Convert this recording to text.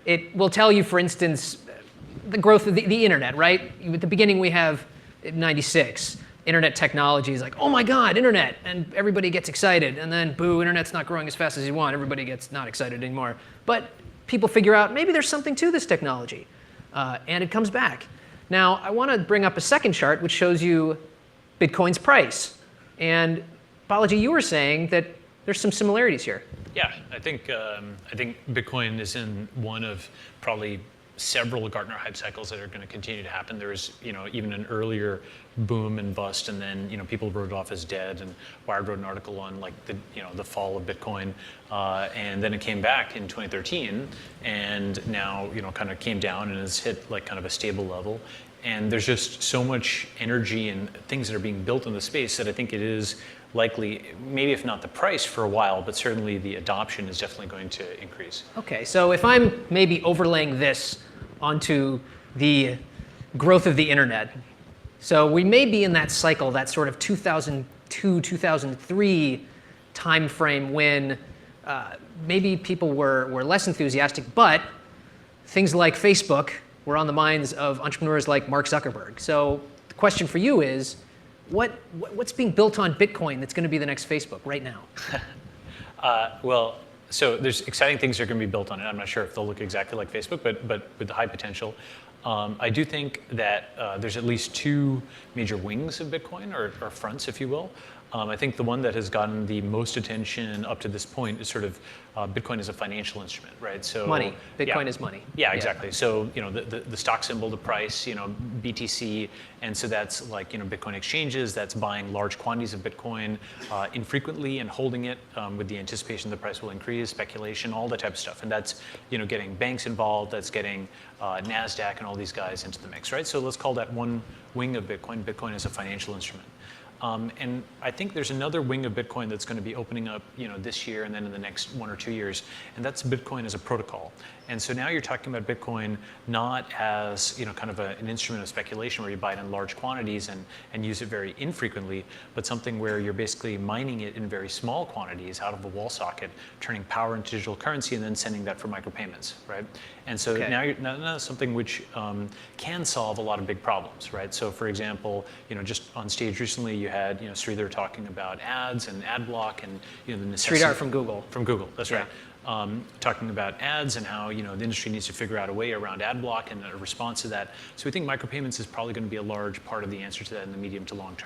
it will tell you, for instance, the growth of the internet, right? At the beginning, we have 96. Internet technology is like, oh my God, internet, and everybody gets excited. And then, boo, internet's not growing as fast as you want. Everybody gets not excited anymore. But people figure out maybe there's something to this technology, and it comes back. Now, I want to bring up a second chart, which shows you Bitcoin's price. And Balaji, you were saying that there's some similarities here. Yeah, I think Bitcoin is in one of probably several Gartner hype cycles that are going to continue to happen. There was, even an earlier boom and bust, and then, people wrote it off as dead. And Wired wrote an article on like the fall of Bitcoin, and then it came back in 2013, and now kind of came down and has hit like kind of a stable level. And there's just so much energy and things that are being built in the space that I think it is likely, maybe if not the price for a while, but certainly the adoption is definitely going to increase. Okay, so if I'm maybe overlaying this onto the growth of the internet, so we may be in that cycle, that sort of 2002, 2003 time frame when maybe people were less enthusiastic, but things like Facebook were on the minds of entrepreneurs like Mark Zuckerberg. So the question for you is, what's being built on Bitcoin that's going to be the next Facebook right now? So there's exciting things that are going to be built on it. I'm not sure if they'll look exactly like Facebook, but with the high potential. I do think that there's at least two major wings of Bitcoin, or fronts, if you will. I think the one that has gotten the most attention up to this point is sort of Bitcoin as a financial instrument, right? So money. Bitcoin is money. Yeah, exactly. So the stock symbol, the price, BTC, and so that's like Bitcoin exchanges. That's buying large quantities of Bitcoin infrequently and holding it with the anticipation the price will increase, speculation, all that type of stuff. And that's getting banks involved. That's getting Nasdaq and all these guys into the mix, right? So let's call that one wing of Bitcoin. Bitcoin as a financial instrument. And I think there's another wing of Bitcoin that's going to be opening up, this year and then in the next 1 or 2 years, and that's Bitcoin as a protocol. And so now you're talking about Bitcoin not as kind of an instrument of speculation where you buy it in large quantities and use it very infrequently, but something where you're basically mining it in very small quantities out of the wall socket, turning power into digital currency, and then sending that for micropayments, right? And so now something which can solve a lot of big problems, right? So for example, just on stage recently, you had Sridhar talking about ads and ad block and the necessity. Sridhar from Google. From Google, that's right. Talking about ads and how the industry needs to figure out a way around ad block and a response to that. So we think micropayments is probably going to be a large part of the answer to that in the medium to long term.